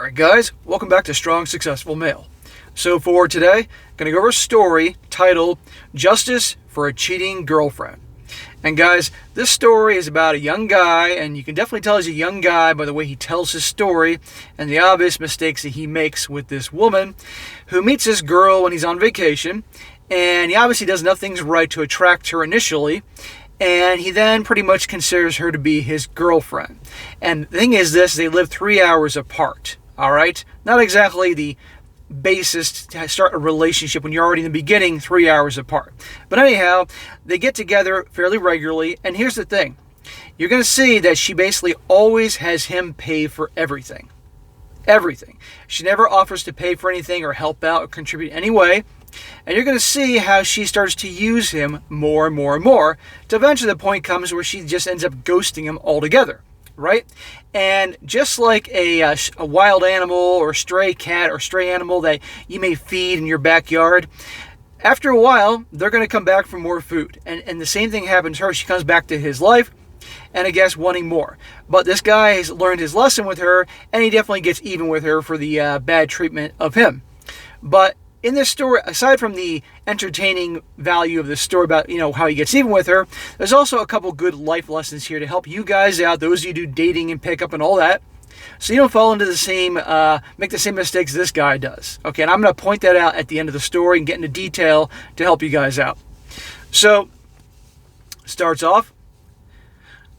Alright guys, welcome back to Strong Successful Male. So for today, I'm going to go over a story titled Justice for a Cheating Girlfriend. And guys, this story is about a young guy, and you can definitely tell he's a young guy by the way he tells his story and the obvious mistakes that he makes with this woman who meets this girl when he's on vacation, and he obviously does enough things right to attract her initially, and he then pretty much considers her to be his girlfriend. And the thing is this, they live 3 hours apart. Alright? Not exactly the basis to start a relationship when you're already in the beginning 3 hours apart. But anyhow, they get together fairly regularly, and here's the thing. You're going to see that she basically always has him pay for everything. Everything. She never offers to pay for anything or help out or contribute in any way. And you're going to see how she starts to use him more and more and more, till eventually the point comes where she just ends up ghosting him altogether. Right? And just like a wild animal or stray cat or stray animal that you may feed in your backyard, after a while, they're going to come back for more food. And the same thing happens to her. She comes back to his life, and I guess wanting more. But this guy has learned his lesson with her, and he definitely gets even with her for the bad treatment of him. But in this story, aside from the entertaining value of the story about, how he gets even with her, there's also a couple good life lessons here to help you guys out, those of you who do dating and pickup and all that, so you don't fall into the same, make the same mistakes this guy does. Okay, and I'm going to point that out at the end of the story and get into detail to help you guys out. So, starts off,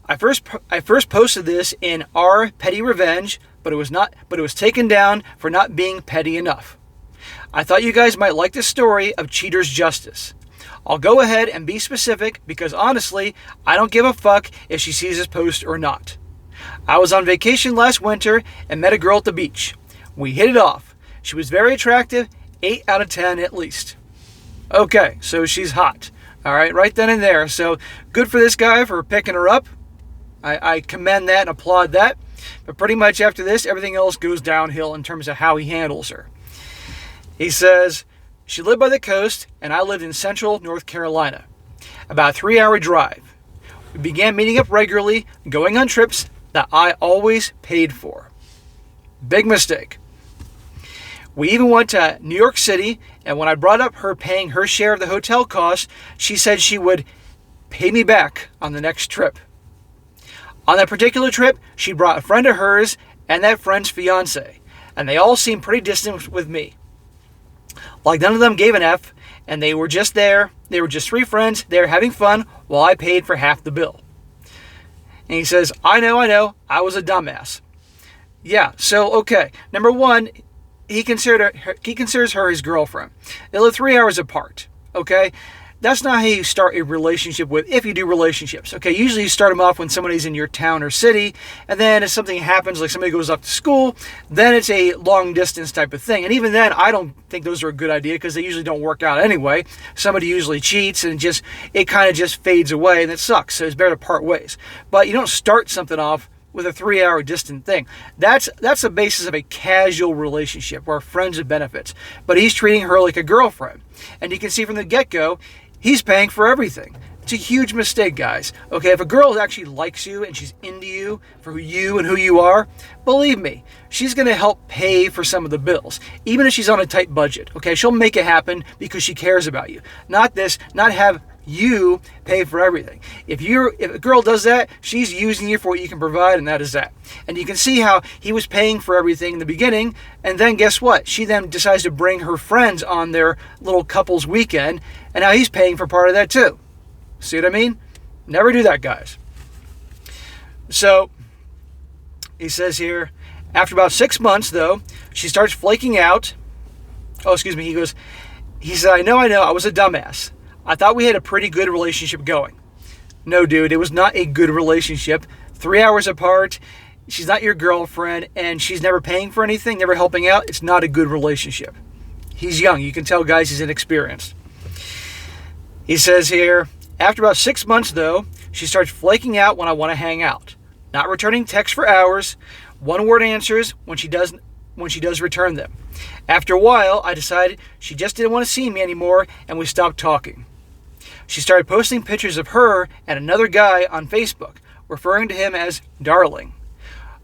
I first posted this in Our Petty Revenge, but it was taken down for not being petty enough. I thought you guys might like this story of cheater's justice. I'll go ahead and be specific because honestly, I don't give a fuck if she sees this post or not. I was on vacation last winter and met a girl at the beach. We hit it off. She was very attractive, 8 out of 10 at least. Okay, so she's hot. Alright, right then and there. So good for this guy for picking her up. I commend that and applaud that. But pretty much after this, everything else goes downhill in terms of how he handles her. He says, she lived by the coast and I lived in central North Carolina. About a 3-hour drive. We began meeting up regularly, going on trips that I always paid for. Big mistake. We even went to New York City, and when I brought up her paying her share of the hotel costs, she said she would pay me back on the next trip. On that particular trip, she brought a friend of hers and that friend's fiance, and they all seemed pretty distant with me. Like none of them gave an F, and they were just there. They were just 3 friends there having fun while I paid for half the bill. And he says, I know, I was a dumbass. Yeah, so okay. Number one, he considers her his girlfriend. They live 3 hours apart, okay? That's not how you start a relationship with, if you do relationships, okay? Usually you start them off when somebody's in your town or city, and then if something happens, like somebody goes off to school, then it's a long distance type of thing. And even then, I don't think those are a good idea because they usually don't work out anyway. Somebody usually cheats and it kind of just fades away, and it sucks. So it's better to part ways. But you don't start something off with a 3-hour distant thing. That's the basis of a casual relationship where friends with benefits. But he's treating her like a girlfriend. And you can see from the get-go, he's paying for everything. It's a huge mistake, guys. Okay, if a girl actually likes you and she's into you for who you are, believe me, she's going to help pay for some of the bills, even if she's on a tight budget. Okay, she'll make it happen because she cares about you. Not have you pay for everything. If a girl does that, she's using you for what you can provide, and that is that. And you can see how he was paying for everything in the beginning, and then guess what? She then decides to bring her friends on their little couples weekend, and now he's paying for part of that too. See what I mean? Never do that, guys. So, he says here, after about 6 months, though, she starts flaking out. He said, I know, I was a dumbass. I thought we had a pretty good relationship going. No, dude, it was not a good relationship. 3 hours apart, she's not your girlfriend, and she's never paying for anything, never helping out. It's not a good relationship. He's young. You can tell, guys, he's inexperienced. He says here, after about 6 months, though, she starts flaking out when I want to hang out. Not returning texts for hours, one-word answers when she does return them. After a while, I decided she just didn't want to see me anymore, and we stopped talking. She started posting pictures of her and another guy on Facebook, referring to him as darling.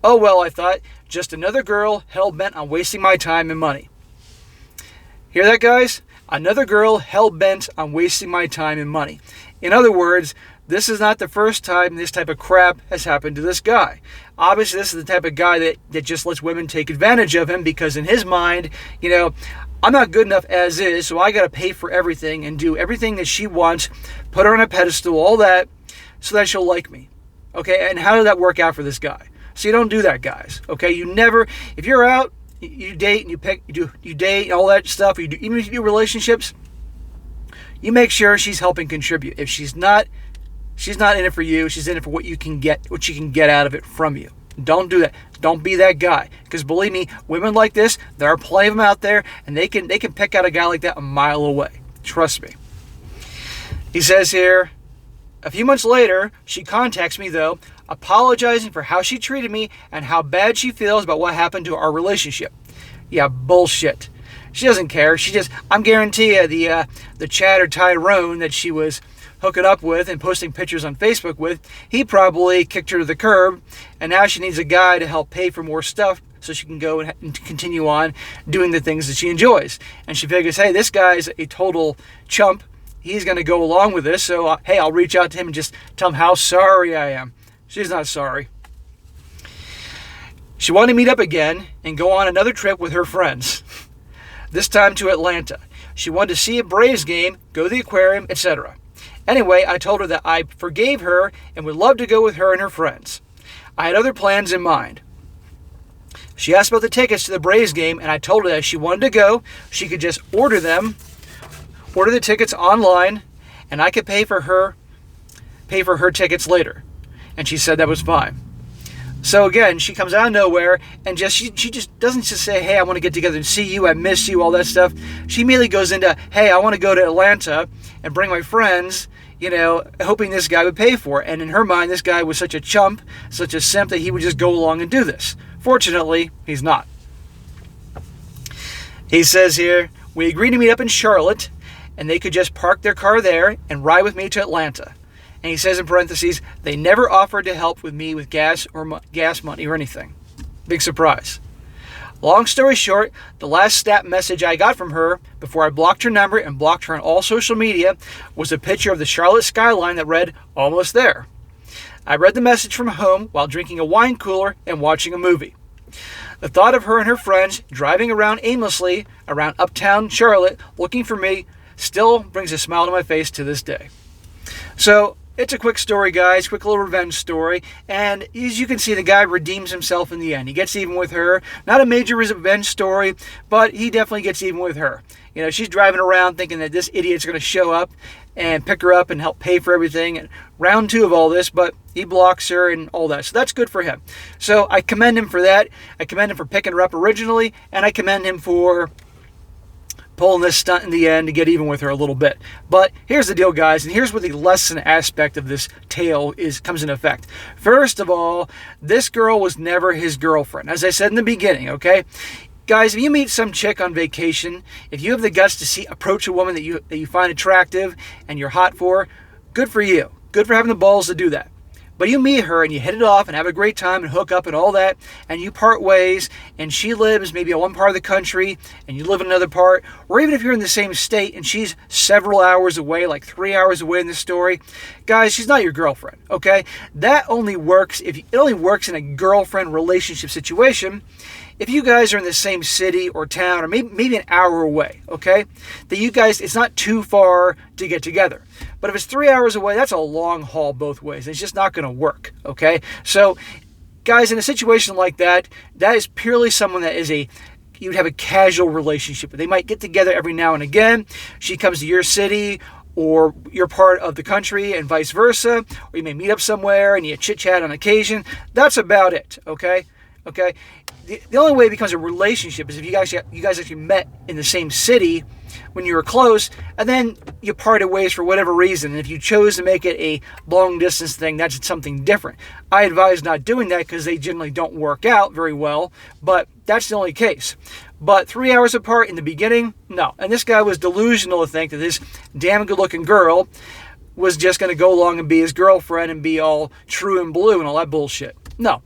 Oh well, I thought, just another girl hell-bent on wasting my time and money. Hear that, guys? Another girl hell-bent on wasting my time and money. In other words, this is not the first time this type of crap has happened to this guy. Obviously, this is the type of guy that just lets women take advantage of him because in his mind, I'm not good enough as is, so I got to pay for everything and do everything that she wants, put her on a pedestal, all that, so that she'll like me. Okay, and how did that work out for this guy? So you don't do that, guys. Okay, you never, if you're out, you date and you date and all that stuff, even if you do relationships, you make sure she's helping contribute. If she's not in it for you, she's in it for what she can get out of it from you. Don't do that. Don't be that guy. Because believe me, women like this, there are plenty of them out there, and they can pick out a guy like that a mile away. Trust me. He says here, a few months later, she contacts me though, apologizing for how she treated me and how bad she feels about what happened to our relationship. Yeah, bullshit. She doesn't care. I'm guarantee you the Chad or Tyrone that she was hooking up with and posting pictures on Facebook with, he probably kicked her to the curb, and now she needs a guy to help pay for more stuff so she can go and continue on doing the things that she enjoys. And she figures, hey, this guy's a total chump. He's going to go along with this, so hey, I'll reach out to him and just tell him how sorry I am. She's not sorry. She wanted to meet up again and go on another trip with her friends, this time to Atlanta. She wanted to see a Braves game, go to the aquarium, etc. Anyway, I told her that I forgave her and would love to go with her and her friends. I had other plans in mind. She asked about the tickets to the Braves game, and I told her that if she wanted to go, she could just order the tickets online, and I could pay for her tickets later. And she said that was fine. So again, she comes out of nowhere and she just doesn't just say, hey, I want to get together and see you, I miss you, all that stuff. She immediately goes into, hey, I want to go to Atlanta and bring my friends, hoping this guy would pay for it. And in her mind, this guy was such a chump, such a simp that he would just go along and do this. Fortunately, he's not. He says here, we agreed to meet up in Charlotte and they could just park their car there and ride with me to Atlanta. And he says in parentheses, they never offered to help with me with gas money or anything. Big surprise. Long story short, the last snap message I got from her before I blocked her number and blocked her on all social media was a picture of the Charlotte skyline that read, almost there. I read the message from home while drinking a wine cooler and watching a movie. The thought of her and her friends driving around aimlessly around uptown Charlotte looking for me still brings a smile to my face to this day. So, it's a quick story, guys, quick little revenge story, and as you can see, the guy redeems himself in the end. He gets even with her. Not a major revenge story, but he definitely gets even with her. She's driving around thinking that this idiot's going to show up and pick her up and help pay for everything, and round two of all this, but he blocks her and all that, so that's good for him. So I commend him for that. I commend him for picking her up originally, and I commend him for pulling this stunt in the end to get even with her a little bit. But here's the deal, guys, and here's where the lesson aspect of this tale comes into effect. First of all, this girl was never his girlfriend, as I said in the beginning, okay? Guys, if you meet some chick on vacation, if you have the guts to approach a woman that you find attractive and you're hot for, good for you. Good for having the balls to do that. But you meet her and you hit it off and have a great time and hook up and all that, and you part ways, and she lives maybe in one part of the country and you live in another part, or even if you're in the same state and she's several hours away, like 3 hours away in the story, guys, she's not your girlfriend, okay? It only works in a girlfriend relationship situation if you guys are in the same city or town or maybe an hour away, okay? That you guys, it's not too far to get together. But if it's 3 hours away, that's a long haul both ways. It's just not going to work, okay? So, guys, in a situation like that, that is purely someone that you'd have a casual relationship with. They might get together every now and again. She comes to your city or your part of the country and vice versa. Or you may meet up somewhere and you chit-chat on occasion. That's about it, okay? Okay? The only way it becomes a relationship is if you guys actually met in the same city when you were close, and then you parted ways for whatever reason. And if you chose to make it a long distance thing, that's something different. I advise not doing that because they generally don't work out very well, but that's the only case. But 3 hours apart in the beginning, no. And this guy was delusional to think that this damn good-looking girl was just going to go along and be his girlfriend and be all true and blue and all that bullshit. No.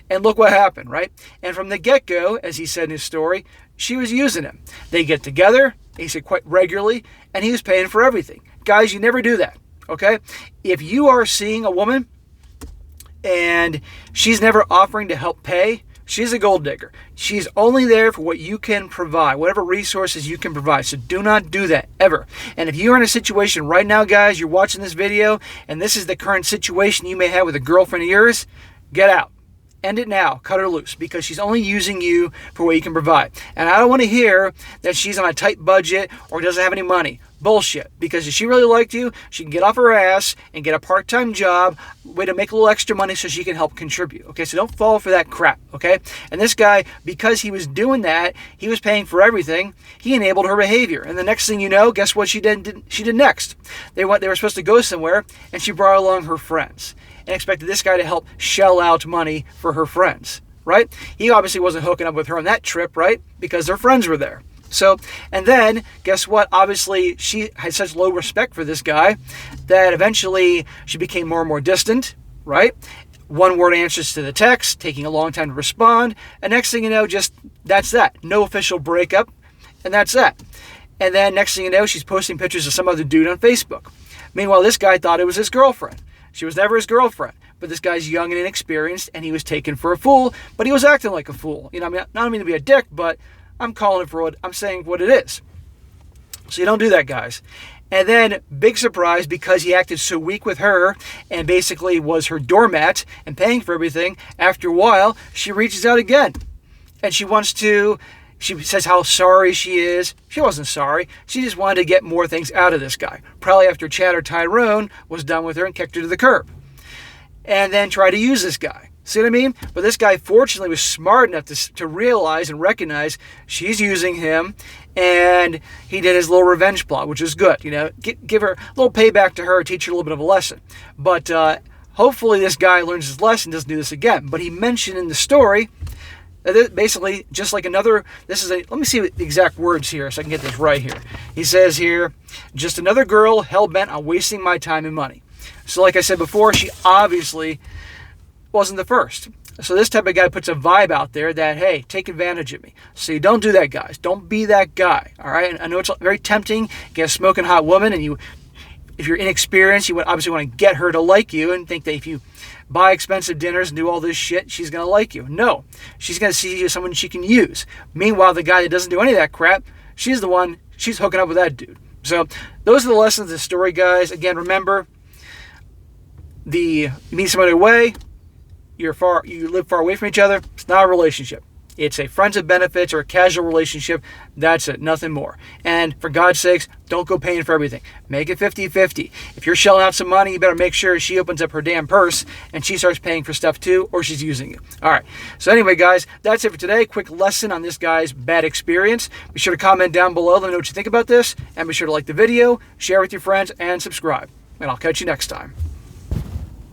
And look what happened, right? And from the get-go, as he said in his story, she was using him. They get together, he said, quite regularly, and he was paying for everything. Guys, you never do that, okay? If you are seeing a woman and she's never offering to help pay, she's a gold digger. She's only there for what you can provide, whatever resources you can provide. So do not do that, ever. And if you're in a situation right now, guys, you're watching this video, and this is the current situation you may have with a girlfriend of yours, get out. End it now. Cut her loose, because she's only using you for what you can provide. And I don't want to hear that she's on a tight budget or doesn't have any money. Bullshit. Because if she really liked you, she can get off her ass and get a part-time job, way to make a little extra money so she can help contribute. Okay, so don't fall for that crap. Okay, and this guy, because he was doing that, he was paying for everything. He enabled her behavior, and the next thing you know, guess what she did? She did next. They were supposed to go somewhere, and she brought along her friends and expected this guy to help shell out money for her friends, right? He obviously wasn't hooking up with her on that trip, right? Because their friends were there. So, and then, guess what? Obviously, she had such low respect for this guy that eventually she became more and more distant, right? One-word answers to the text, taking a long time to respond. And next thing you know, just that's that. No official breakup, and that's that. And then next thing you know, she's posting pictures of some other dude on Facebook. Meanwhile, this guy thought it was his girlfriend. She was never his girlfriend. But this guy's young and inexperienced, and he was taken for a fool, but he was acting like a fool. You know, I mean, not mean to be a dick, but I'm calling it for what I'm saying, what it is. So you don't do that, guys. And then, big surprise, because he acted so weak with her and basically was her doormat and paying for everything, after a while, she reaches out again. And she says how sorry she is. She wasn't sorry. She just wanted to get more things out of this guy. Probably after Chad or Tyrone was done with her and kicked her to the curb. And then tried to use this guy. See what I mean? But this guy, fortunately, was smart enough to realize and recognize she's using him, and he did his little revenge plot, which is good. You know, give her a little payback to her, teach her a little bit of a lesson. But hopefully this guy learns his lesson, doesn't do this again. But he mentioned in the story, basically, just like another, let me see the exact words here so I can get this right here. He says here, just another girl hell-bent on wasting my time and money. So like I said before, she obviously wasn't the first. So this type of guy puts a vibe out there that, hey, take advantage of me. So you don't do that, guys. Don't be that guy, all right? And I know it's very tempting, get a smoking hot woman, and if you're inexperienced, you would obviously want to get her to like you and think that if you buy expensive dinners and do all this shit, she's going to like you. No, she's going to see you as someone she can use. Meanwhile, the guy that doesn't do any of that crap, she's hooking up with that dude. So those are the lessons of the story, guys. Again, remember, you meet somebody away, you live far away from each other, it's not a relationship. It's a friends with benefits or a casual relationship. That's it, nothing more. And for God's sakes, don't go paying for everything. Make it 50-50. If you're shelling out some money, you better make sure she opens up her damn purse and she starts paying for stuff too, or she's using you. All right. So anyway, guys, that's it for today. Quick lesson on this guy's bad experience. Be sure to comment down below. Let me know what you think about this. And be sure to like the video, share with your friends, and subscribe. And I'll catch you next time.